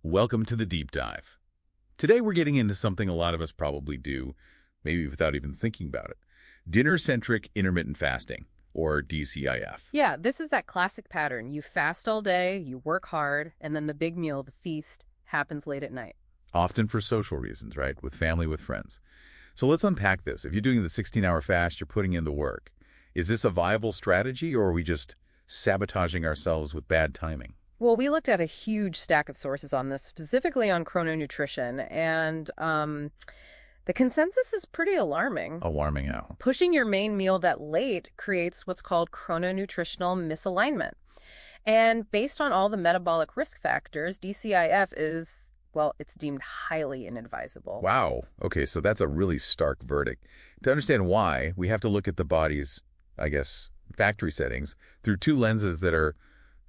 Welcome to the Deep Dive. Today we're getting into something a lot of us probably do, maybe without even thinking about it. Dinner-Centric Intermittent Fasting, or DCIF. Yeah, this is that classic pattern. You fast all day, you work hard, and then the big meal, the feast, happens late at night. Often for social reasons, right? With family, with friends. So let's unpack this. If you're doing the 16-hour fast, you're putting in the work. Is this a viable strategy, or are we just sabotaging ourselves with bad timing? Well, we looked at a huge stack of sources on this, specifically on chrononutrition, and the consensus is pretty alarming. Alarming how? Pushing your main meal that late creates what's called chrononutritional misalignment. And based on all the metabolic risk factors, DCIF is, well, it's deemed highly inadvisable. Wow. Okay, so that's a really stark verdict. To understand why, we have to look at the body's, factory settings through two lenses that are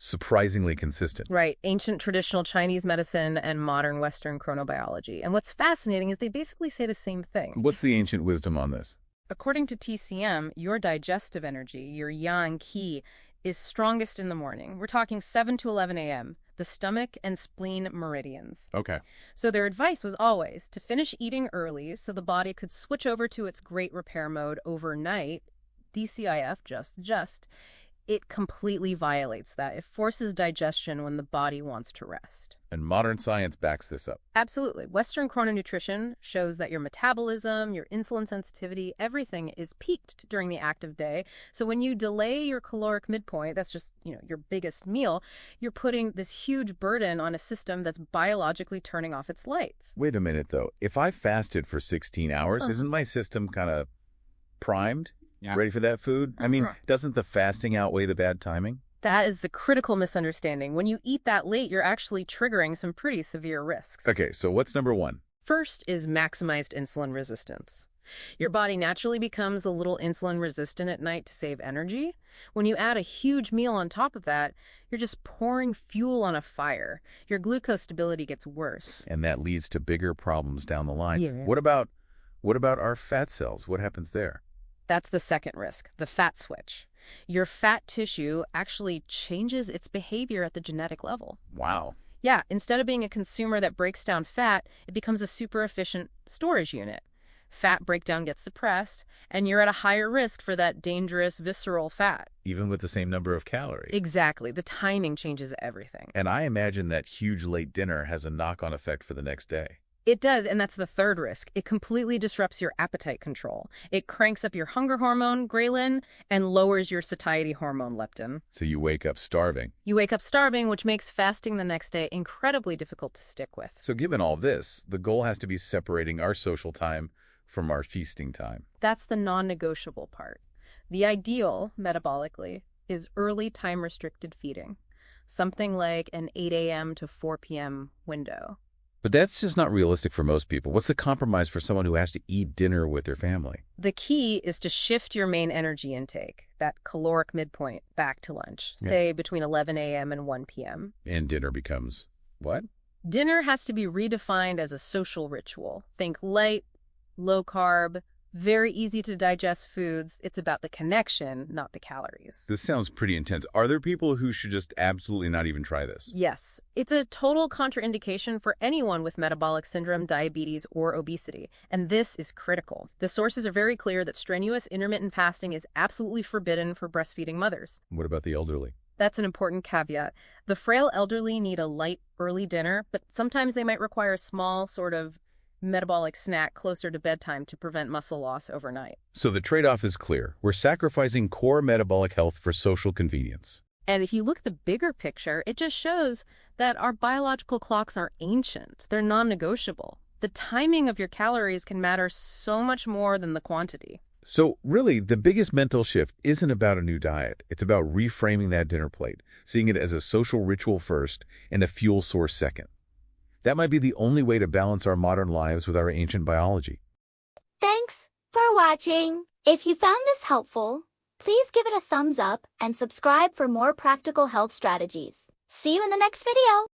surprisingly consistent. Right. Ancient traditional Chinese medicine and modern Western chronobiology. And what's fascinating is they basically say the same thing. What's the ancient wisdom on this? According to TCM, your digestive energy, your yang qi, is strongest in the morning. We're talking 7 to 11 a.m., the stomach and spleen meridians. Okay. So their advice was always to finish eating early so the body could switch over to its great repair mode overnight. DCIF, it completely violates that. It forces digestion when the body wants to rest. And modern science backs this up. Absolutely. Western chrononutrition shows that your metabolism, your insulin sensitivity, everything is peaked during the active day. So when you delay your caloric midpoint, that's just, your biggest meal, you're putting this huge burden on a system that's biologically turning off its lights. Wait a minute, though. If I fasted for 16 hours, isn't my system kind of primed? Yeah. Ready for that food? I mean, doesn't the fasting outweigh the bad timing? That is the critical misunderstanding. When you eat that late, you're actually triggering some pretty severe risks. Okay, so what's number one? First is maximized insulin resistance. Your body naturally becomes a little insulin resistant at night to save energy. When you add a huge meal on top of that, you're just pouring fuel on a fire. Your glucose stability gets worse. And that leads to bigger problems down the line. Yeah. What about our fat cells? What happens there? That's the second risk, the fat switch. Your fat tissue actually changes its behavior at the genetic level. Wow. Yeah, instead of being a consumer that breaks down fat, it becomes a super efficient storage unit. Fat breakdown gets suppressed, and you're at a higher risk for that dangerous visceral fat. Even with the same number of calories. Exactly. The timing changes everything. And I imagine that huge late dinner has a knock-on effect for the next day. It does, and that's the third risk. It completely disrupts your appetite control. It cranks up your hunger hormone, ghrelin, and lowers your satiety hormone, leptin. So you wake up starving. You wake up starving, which makes fasting the next day incredibly difficult to stick with. So given all this, the goal has to be separating our social time from our feasting time. That's the non-negotiable part. The ideal, metabolically, is early time-restricted feeding. Something like an 8 a.m. to 4 p.m. window. But that's just not realistic for most people. What's the compromise for someone who has to eat dinner with their family? The key is to shift your main energy intake, that caloric midpoint, back to lunch, say between 11 a.m. and 1 p.m. And dinner becomes what? Dinner has to be redefined as a social ritual. Think light, low carb, very easy to digest foods. It's about the connection, not the calories. This sounds pretty intense. Are there people who should just absolutely not even try this? Yes. It's a total contraindication for anyone with metabolic syndrome, diabetes, or obesity. And this is critical. The sources are very clear that strenuous intermittent fasting is absolutely forbidden for breastfeeding mothers. What about the elderly? That's an important caveat. The frail elderly need a light, early dinner, but sometimes they might require a small sort of metabolic snack closer to bedtime to prevent muscle loss overnight. So the trade-off is clear. We're sacrificing core metabolic health for social convenience. And if you look at the bigger picture, it just shows that our biological clocks are ancient. They're non-negotiable. The timing of your calories can matter so much more than the quantity. So really, the biggest mental shift isn't about a new diet. It's about reframing that dinner plate, seeing it as a social ritual first and a fuel source second. That might be the only way to balance our modern lives with our ancient biology. Thanks for watching. If you found this helpful, please give it a thumbs up and subscribe for more practical health strategies. See you in the next video.